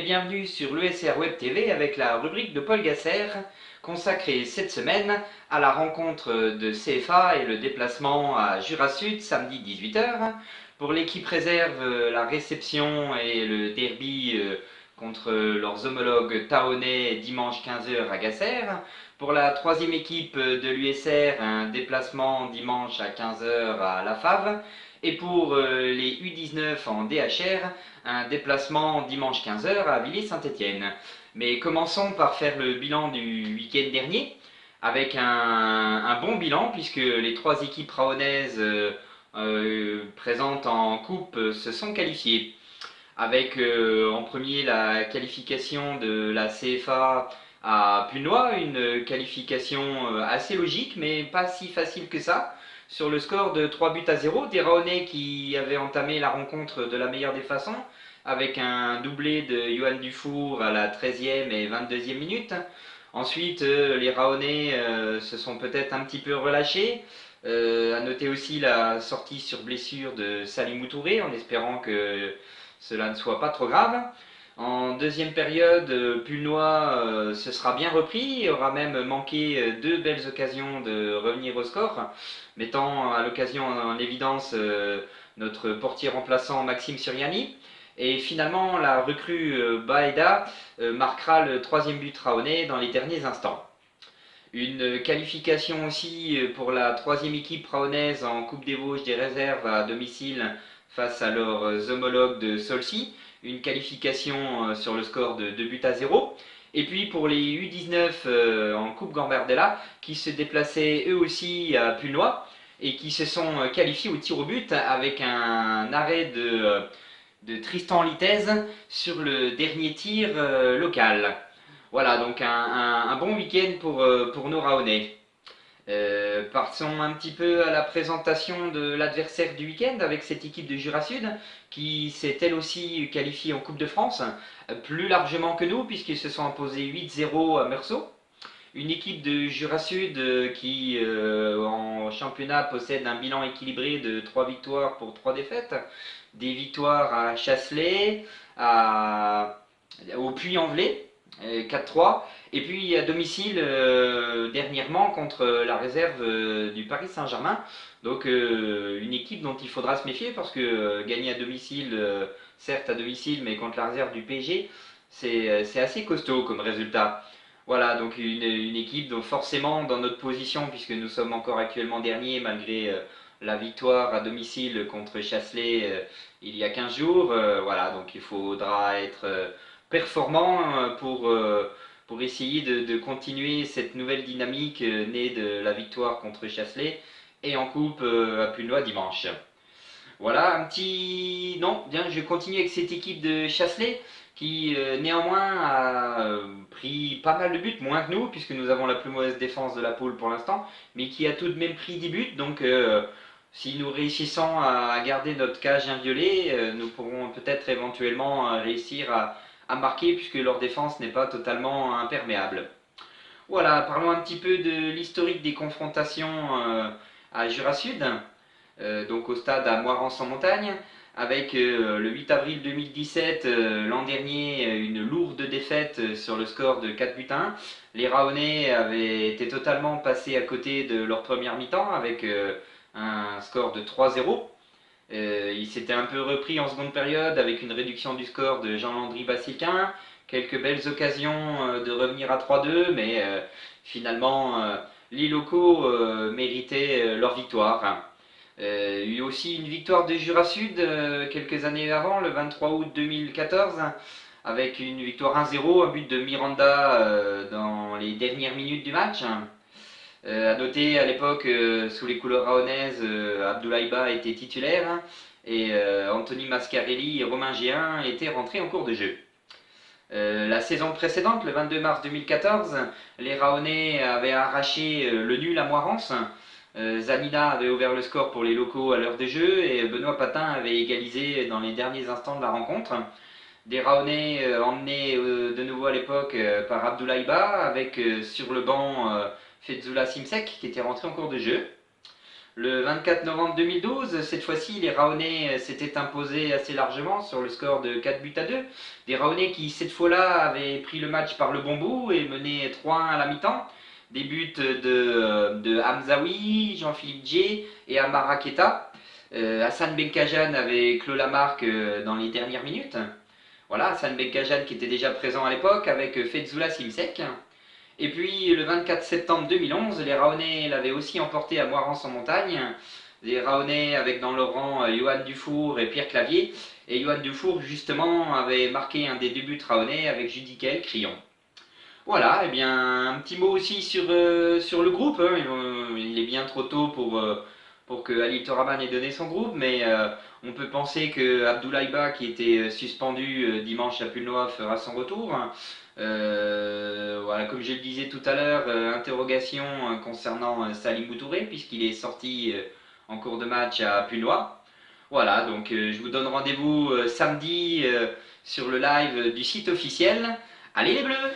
bienvenue sur l'ESR Web TV avec la rubrique de Paul Gasser consacrée cette semaine à la rencontre de CFA et le déplacement à Jura Sud samedi 18 h. Pour l'équipe réserve, la réception et le derby contre leurs homologues tahonais dimanche 15 h à Gasser. Pour la troisième équipe de l'USR, un déplacement dimanche à 15 h à La Fave. Et pour les U19 en DHR, un déplacement dimanche 15 h à Villiers-Saint-Étienne. Mais commençons par faire le bilan du week-end dernier, avec un bon bilan, puisque les trois équipes rahonnaises présentes en coupe se sont qualifiées. Avec en premier la qualification de la CFA à Punois, une qualification assez logique, mais pas si facile que ça. Sur le score de 3 buts à 0, des Rahonnais qui avaient entamé la rencontre de la meilleure des façons, avec un doublé de Johan Dufour à la 13e et 22e minute. Ensuite, les Rahonnais se sont peut-être un petit peu relâchés. À noter aussi la sortie sur blessure de Salimou Touré, en espérant que cela ne soit pas trop grave. En deuxième période, Pulnois se sera bien repris et aura même manqué deux belles occasions de revenir au score, mettant à l'occasion en évidence notre portier remplaçant Maxime Suriani. Et finalement, la recrue Baeda marquera le troisième but rahonnais dans les derniers instants. Une qualification aussi pour la troisième équipe rahonnaise en Coupe des Vosges des réserves à domicile face à leurs homologues de Solcy. Une qualification sur le score de 2 buts à 0. Et puis pour les U19 en Coupe Gambardella qui se déplaçaient eux aussi à Pulnois et qui se sont qualifiés au tir au but avec un arrêt de Tristan Litez sur le dernier tir local. Voilà, donc un bon week-end pour nos Rahonnais. Partons un petit peu à la présentation de l'adversaire du week-end avec cette équipe de Jura Sud qui s'est elle aussi qualifiée en Coupe de France, plus largement que nous puisqu'ils se sont imposés 8-0 à Meursault. Une équipe de Jura Sud qui en championnat possède un bilan équilibré de 3 victoires pour 3 défaites. Des victoires à Chasselet, au Puy-en-Velay, 4-3. Et puis à domicile dernièrement contre la réserve du Paris Saint-Germain. Donc une équipe dont il faudra se méfier parce que gagner à domicile, certes à domicile, mais contre la réserve du PSG, c'est assez costaud comme résultat. Voilà, donc une équipe dont forcément dans notre position, puisque nous sommes encore actuellement derniers malgré la victoire à domicile contre Chasselet il y a 15 jours. Voilà, donc il faudra être performant pour essayer de continuer cette nouvelle dynamique née de la victoire contre Chasselet et en coupe à Punois dimanche. Voilà, un petit... Non, bien, je continue avec cette équipe de Chasselet qui néanmoins a pris pas mal de buts, moins que nous, puisque nous avons la plus mauvaise défense de la poule pour l'instant, mais qui a tout de même pris 10 buts, donc si nous réussissons à garder notre cage inviolée, nous pourrons peut-être éventuellement réussir à marquer, puisque leur défense n'est pas totalement imperméable. Voilà, parlons un petit peu de l'historique des confrontations à Jura Sud, donc au stade à Moirans-en-Montagne, avec le 8 avril 2017, l'an dernier, une lourde défaite sur le score de 4 buts à 1. Les Rahonnais avaient été totalement passés à côté de leur première mi-temps avec un score de 3-0. Il s'était un peu repris en seconde période avec une réduction du score de Jean-Landry Bassiquin, quelques belles occasions de revenir à 3-2, mais finalement les locaux méritaient leur victoire. Il y a eu aussi une victoire de Jura Sud quelques années avant, le 23 août 2014, avec une victoire 1-0, un but de Miranda dans les dernières minutes du match. À noter à l'époque, sous les couleurs rahonnaises, Abdoulaye Ba était titulaire et Anthony Mascarelli et Romain Géin étaient rentrés en cours de jeu. La saison précédente, le 22 mars 2014, les Rahonnais avaient arraché le nul à Moirans. Zanina avait ouvert le score pour les locaux à l'heure de jeu et Benoît Patin avait égalisé dans les derniers instants de la rencontre. Des Rahonnais emmenés de nouveau à l'époque par Abdoulaye Ba avec sur le banc Fethullah Simsek qui était rentré en cours de jeu. Le 24 novembre 2012, cette fois-ci, les Raonais s'étaient imposés assez largement sur le score de 4 buts à 2. Des Raonais qui, cette fois-là, avaient pris le match par le bon bout et menaient 3-1 à la mi-temps. Des buts de Hamzaoui, Jean-Philippe Djé et Amar Raketa. Hassan Benkajan avait clos la marque dans les dernières minutes. Voilà, Hassan Benkajan qui était déjà présent à l'époque avec Fethullah Simsek. Et puis le 24 septembre 2011, les Raonais l'avaient aussi emporté à Moirans-en-Montagne. Les Raonais avec dans leur rang Johan Dufour et Pierre Clavier. Et Johan Dufour justement avait marqué un des deux buts Raonais avec Judicaël Crillon. Voilà, et bien un petit mot aussi sur le groupe. Hein. Il est bien trop tôt pour que Ali Toraman ait donné son groupe, mais on peut penser que Abdoulaye Ba, qui était suspendu dimanche à Pulnois, fera son retour. Voilà, comme je le disais tout à l'heure, interrogation concernant Salim Boutouré, puisqu'il est sorti en cours de match à Pulnois. Voilà, donc je vous donne rendez-vous samedi sur le live du site officiel. Allez les Bleus!